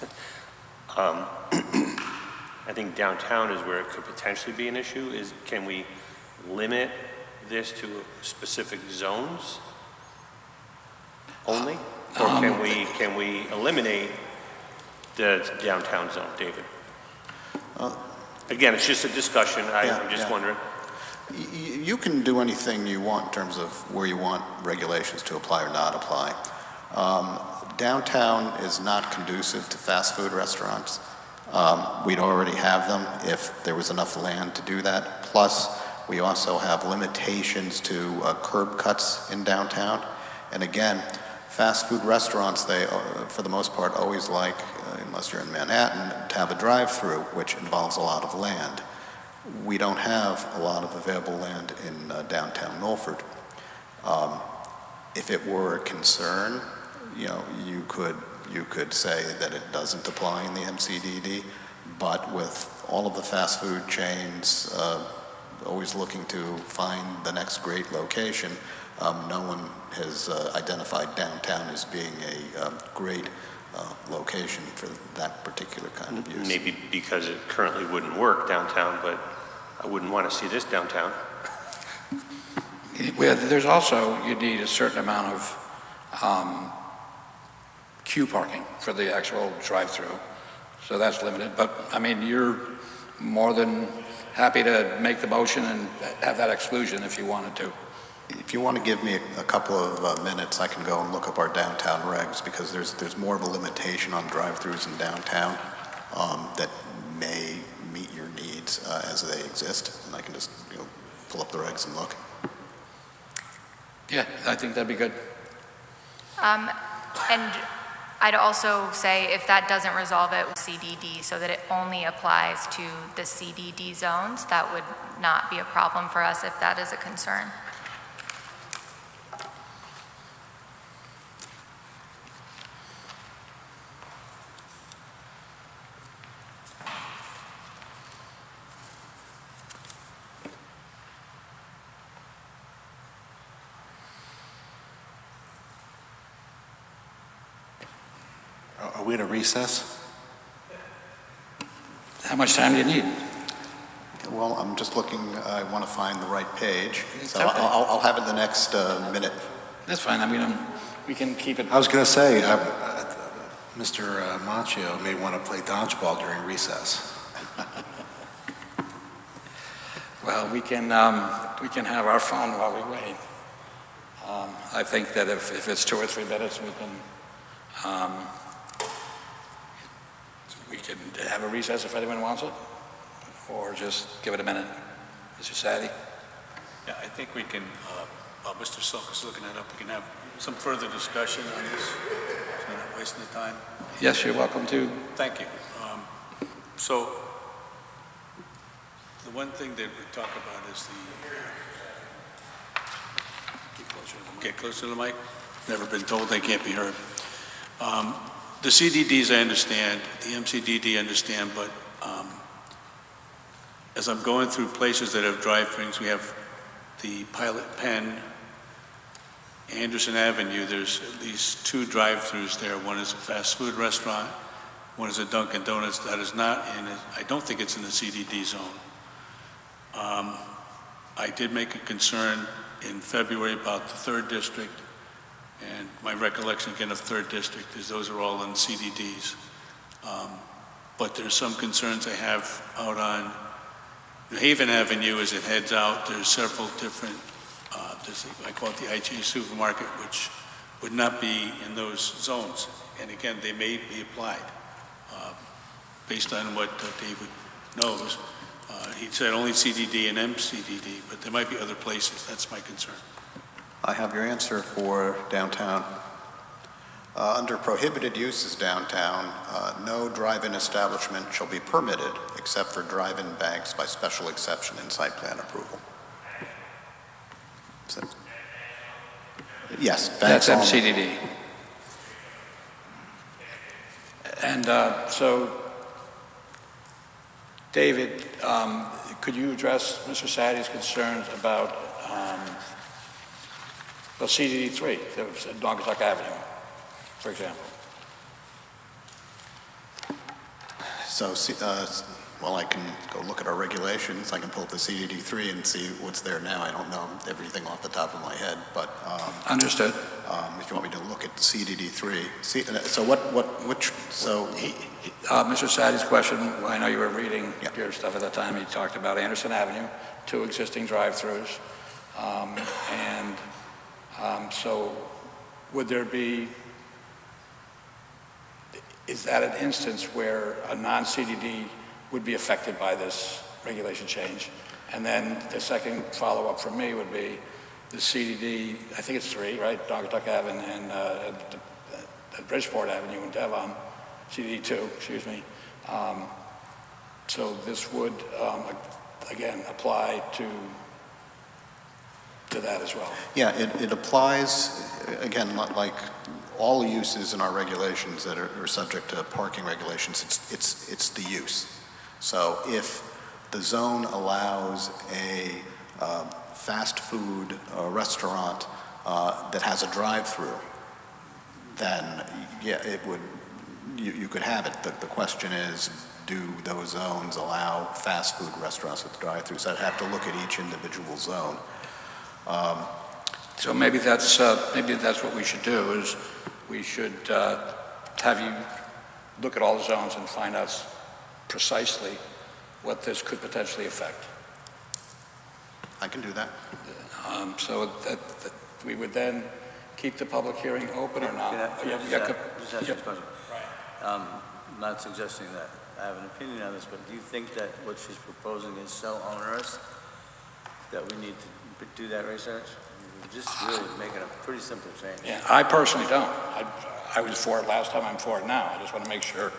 I think downtown is where it could potentially be an issue. Can we limit this to specific zones only? Or can we eliminate the downtown zone, David? Again, it's just a discussion. I'm just wondering. You can do anything you want in terms of where you want regulations to apply or not apply. Downtown is not conducive to fast food restaurants. We'd already have them if there was enough land to do that. Plus, we also have limitations to curb cuts in downtown. And again, fast food restaurants, they, for the most part, always like, unless you're in Manhattan, to have a drive-through, which involves a lot of land. We don't have a lot of available land in downtown Milford. If it were a concern, you could say that it doesn't apply in the MCDD, but with all of the fast food chains always looking to find the next great location, no one has identified downtown as being a great location for that particular kind of use. Maybe because it currently wouldn't work downtown, but I wouldn't want to see this downtown. There's also, you need a certain amount of queue parking for the actual drive-through, so that's limited. But, I mean, you're more than happy to make the motion and have that exclusion if you wanted to. If you want to give me a couple of minutes, I can go and look up our downtown regs, because there's more of a limitation on drive-throughs in downtown that may meet your needs as they exist, and I can just pull up the regs and look. Yeah, I think that'd be good. And I'd also say if that doesn't resolve it with CDD so that it only applies to the CDD zones, that would not be a problem for us if that is a concern. Are we in a recess? How much time do you need? Well, I'm just looking, I want to find the right page, It's so okay. I'll have it the next minute. That's fine. I mean, we can keep it. I was going to say, Mr. Macchio may want to play dodgeball during recess. Well, we can have our fun while we wait. I think that if it's 2 or 3 minutes, we can have a recess if anyone wants it, or just give it a minute. Mr. Sadie? Yeah, I think we can, while Mr. Silk is looking that up, we can have some further discussion on this, so we're not wasting the time. Yes, you're welcome to. Thank you. So, the one thing that we talk about is get closer to the mic. Never been told they can't be heard. The CDDs I understand, the MCDD I understand, but as I'm going through places that have drive-throughs, we have the Pilot Pen, Anderson Avenue, there's at least 2 drive-throughs there. One is a fast food restaurant, one is a Dunkin' Donuts. That is not in, I don't think it's in the CDD zone. I did make a concern in February about the 3rd District, and my recollection again of 3rd District is those are all in CDDs. But there's some concerns I have out on New Haven Avenue as it heads out. There's several different, I call it the IG supermarket, which would not be in those zones. And again, they may be applied based on what David knows. He said only CDD and MCDD, but there might be other places. That's my concern. I have your answer for downtown. Under prohibited uses downtown, no drive-in establishment shall be permitted except for drive-in banks by special exception in site plan approval. So, yes, That's banks only. MCDD. And so, David, could you address Mr. Sadie's concerns about CDD 3, that was at Naugatuck Avenue, for example? So, well, I can go look at our regulations. I can pull up the CDD 3 and see what's there now. I don't know everything off the top of my head, but Understood. if you want me to look at CDD 3, so Mr. Sadie's question, I know you were reading Yeah. your stuff at that time. He talked about Anderson Avenue, 2 existing drive-throughs. So would there be, is that an instance where a non-CDD would be affected by this regulation change? And then the second follow-up from me would be the CDD, I think it's 3, right? Naugatuck Avenue and Bridgeport Avenue in Devon, CDD 2, excuse me. So this would, again, apply to that as well. yeah, it applies, again, like all uses in our regulations that are subject to parking regulations, it's the use. So if the zone allows a fast food restaurant that has a drive-through, then yeah, it would, you could have it. The question is, do those zones allow fast food restaurants with drive-throughs? I'd have to look at each individual zone. So maybe that's what we should do, is we should have you look at all the zones and find out precisely what this could potentially affect. I can do that. So that we would then keep the public hearing open or not? Just ask a question. I'm not suggesting that I have an opinion on this, but do you think that what she's proposing is so onerous that we need to do that research? We're just really making a pretty simple change. Yeah, I personally don't. I was for it last time, I'm for it now. I just want to make sure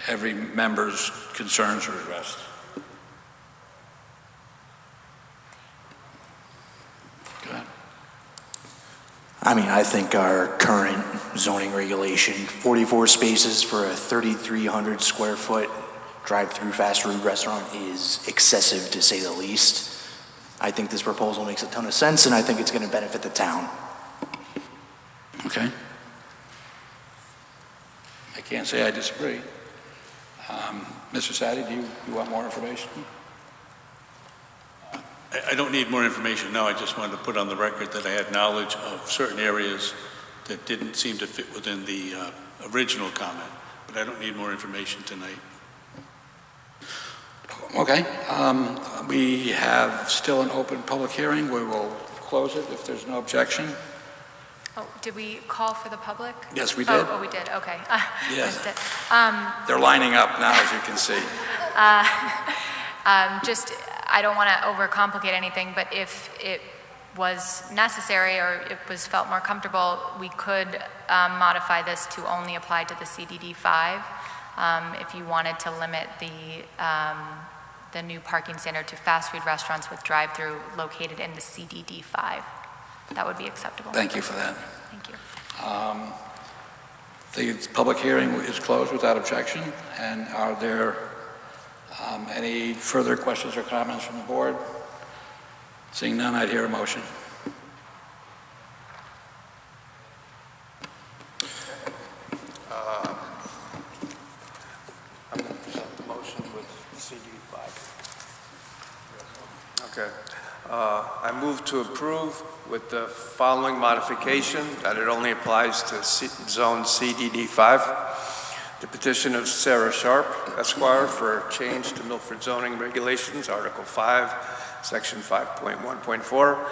every member's concerns are addressed. Go ahead. I mean, I think our current zoning regulation, 44 spaces for a 3,300 square foot drive-through fast food restaurant, is excessive to say the least. I think this proposal makes a ton of sense, and I think it's going to benefit the town. Okay. I can't say I disagree. Mr. Sadi, do you want more information? I don't need more information now. I just wanted to put on the record that I had knowledge of certain areas that didn't seem to fit within the original comment, but I don't need more information tonight. Okay. We have still an open public hearing. We will close it if there's no objection. Oh, did we call for the public? Yes, we did. Oh, we did, okay. Yes. Missed it. They're lining up now, as you can see. I don't want to overcomplicate anything, but if it was necessary or it was felt more comfortable, we could modify this to only apply to the CDD 5. If you wanted to limit the new parking standard to fast food restaurants with drive-through located in the CDD 5, that would be acceptable. Thank you for that. Thank you. The public hearing is closed without objection. And are there any further questions or comments from the board? Seeing none, I'd hear a motion. I'm going to present the motion with CD5. Okay. I move to approve with the following modification, that it only applies to Zone CDD5. The petition of Sarah Sharp, Esquire, for a change to Milford zoning regulations, Article 5, Section 5.1.4,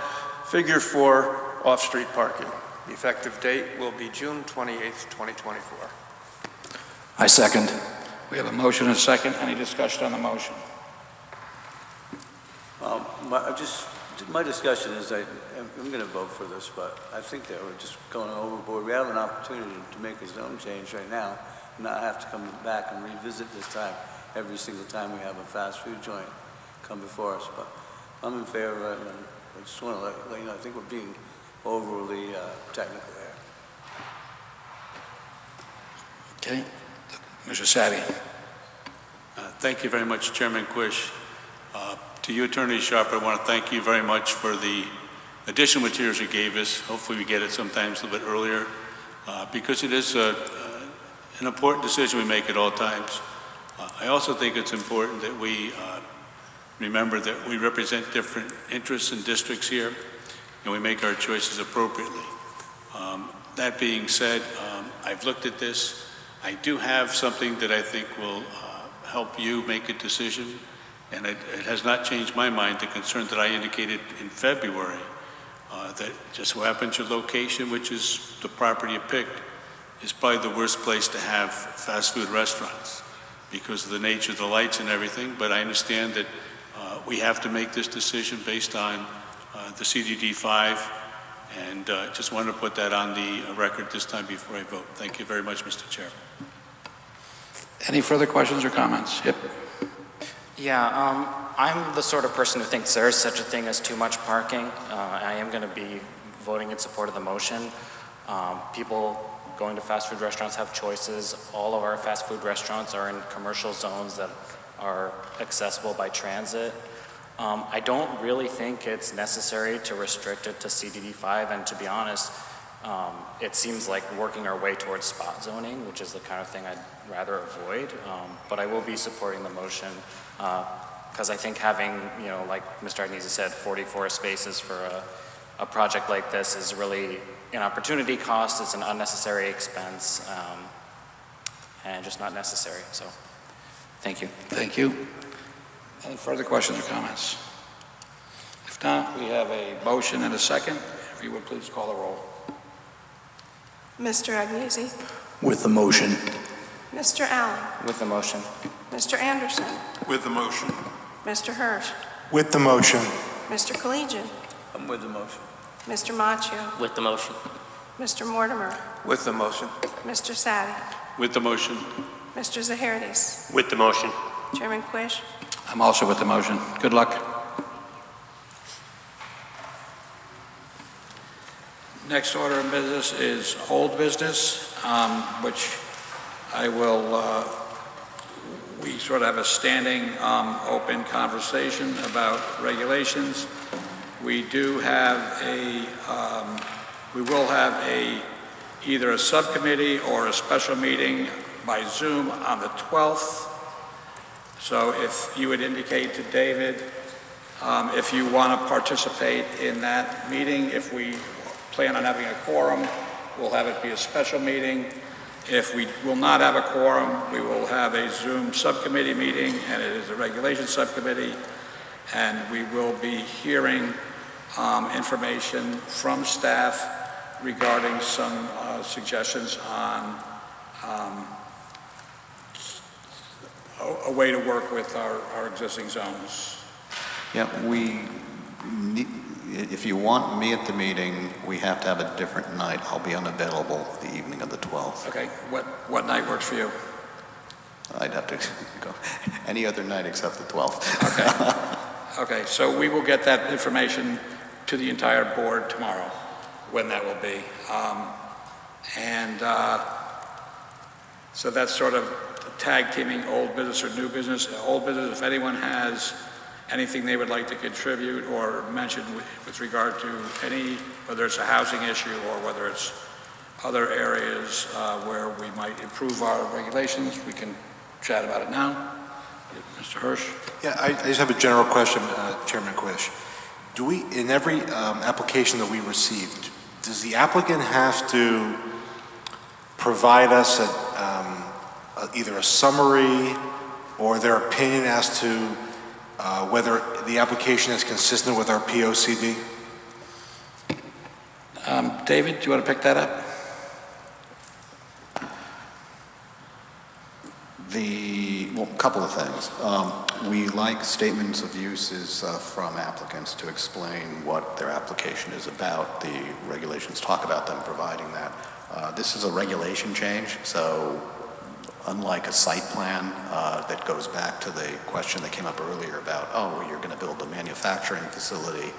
Figure 4, off-street parking. The effective date will be June 28th, 2024. I second. We have a motion and a second. Any discussion on the motion? My discussion is I'm going to vote for this, but I think that we're just going overboard. We have an opportunity to make a zone change right now, and not have to come back and revisit this time every single time we have a fast food joint come before us. But I'm in favor of it, and I just want to let you know, I think we're being overly technical there. Okay. Mr. Sadi. Thank you very much, Chairman Quish. To you, Attorney Sharp, I want to thank you very much for the additional materials you gave us. Hopefully we get it sometimes a little bit earlier, because it is an important decision we make at all times. I also think it's important that we remember that we represent different interests and districts here, and we make our choices appropriately. That being said, I've looked at this. I do have something that I think will help you make a decision, and it has not changed my mind. The concern that I indicated in February, that just so happens your location, which is the property you picked, is probably the worst place to have fast food restaurants because of the nature of the lights and everything. But I understand that we have to make this decision based on the CDD 5, and just wanted to put that on the record this time before I vote. Thank you very much, Mr. Chair. Any further questions or comments? Yep. Yeah, I'm the sort of person who thinks there is such a thing as too much parking. I am going to be voting in support of the motion. People going to fast food restaurants have choices. All of our fast food restaurants are in commercial zones that are accessible by transit. I don't really think it's necessary to restrict it to CDD 5, and to be honest, It seems like working our way towards spot zoning, which is the kind of thing I'd rather avoid, but I will be supporting the motion because I think having, like Mr. Agnesi said, 44 spaces for a project like this is really an opportunity cost. It's an unnecessary expense and just not necessary. So, thank you. Thank you. Any further questions or comments? If not, we have a motion and a second. If you would please call the roll. Mr. Agnesi, With the motion. Mr. Allen, With the motion. Mr. Anderson, With the motion. Mr. Hirsch, With the motion. Mr. Collegian, I'm with the motion. Mr. Macchio, With the motion. Mr. Mortimer, With the motion. Mr. Sadi, With the motion. Mr. Zahardis, With the motion. Chairman Quish. I'm also with the motion. Good luck. Next order of business is old business, which I will, we sort of have a standing open conversation about regulations. We do have we will have either a subcommittee or a special meeting by Zoom on the 12th. So if you would indicate to David, if you want to participate in that meeting, if we plan on having a quorum, we'll have it be a special meeting. If we will not have a quorum, we will have a Zoom subcommittee meeting, and it is a regulation subcommittee, and we will be hearing information from staff regarding some suggestions on a way to work with our existing zones. Yeah, if you want me at the meeting, we have to have a different night. I'll be unavailable the evening of the 12th. Okay, what night works for you? I'd have to go any other night except the 12th. Okay. Okay, so we will get that information to the entire board tomorrow, when that will be. So that's sort of tag teaming old business or new business. Old business, if anyone has anything they would like to contribute or mention with regard to any, whether it's a housing issue or whether it's other areas where we might improve our regulations, we can chat about it now. Mr. Hirsch? Yeah, I just have a general question, Chairman Quish. Do we, in every application that we received, does the applicant have to provide us either a summary or their opinion as to whether the application is consistent with our POCD? David, do you want to pick that up? Well, a couple of things. We like statements of uses from applicants to explain what their application is about. The regulations talk about them providing that. This is a regulation change, so unlike a site plan that goes back to the question that came up earlier about, oh, you're going to build a manufacturing facility,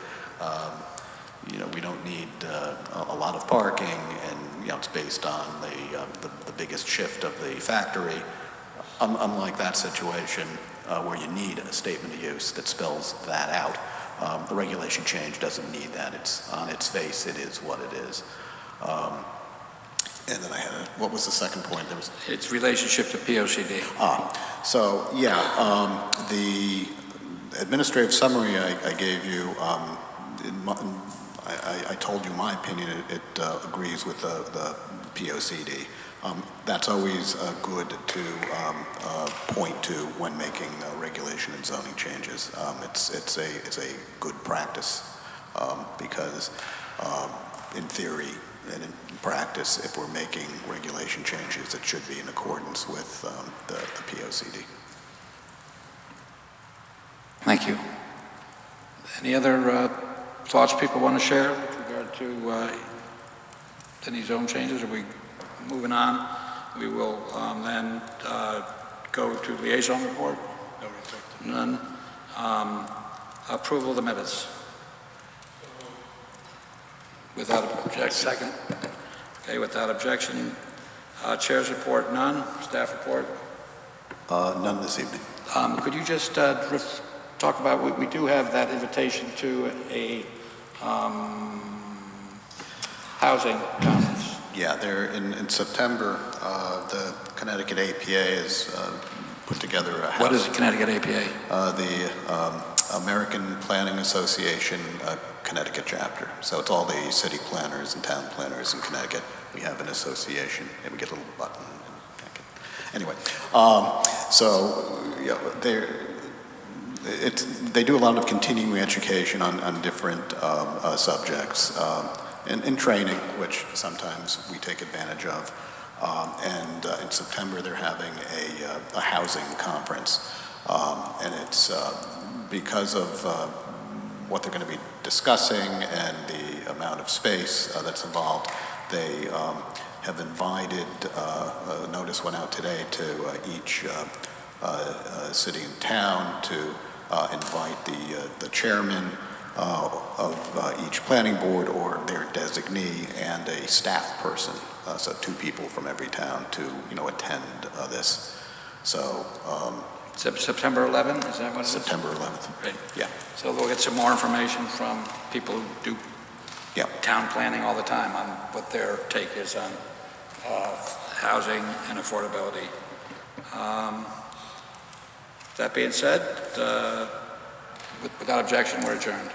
we don't need a lot of parking, and it's based on the biggest shift of the factory. Unlike that situation where you need a statement of use that spells that out, the regulation change doesn't need that. It's on its face, it is what it is. And then I had what was the second point? There was Its relationship to POCD. So yeah, the administrative summary I gave you, I told you my opinion. It agrees with the POCD. That's always good to point to when making regulation and zoning changes. It's a good practice because in theory and in practice, if we're making regulation changes, it should be in accordance with the POCD. Thank you. Any other thoughts people want to share with regard to any zone changes? Are we moving on? We will then go to liaison report. None. Approval of the minutes. Without objection. Second. Okay, without objection. Chair's report, none. Staff report. None this evening. Could you just talk about, we do have that invitation to a housing conference. Yeah, there, in September, the Connecticut APA has put together a housing... What is the Connecticut APA? The American Planning Association Connecticut chapter. So it's all the city planners and town planners in Connecticut. We have an association, and we get a little button. Anyway, so yeah, they do a lot of continuing education on different subjects and training, which sometimes we take advantage of. And in September, they're having a housing conference. And it's because of what they're going to be discussing and the amount of space that's involved, they have invited, a notice went out today to each city and town to invite the chairman of each planning board or their designee and a staff person, so 2 people from every town to, attend this. So September 11th, is that what it is? September 11th. Great. Yeah. So we'll get some more information from people who do town planning all the time on what their take is on housing and affordability. That being said, without objection, we're adjourned.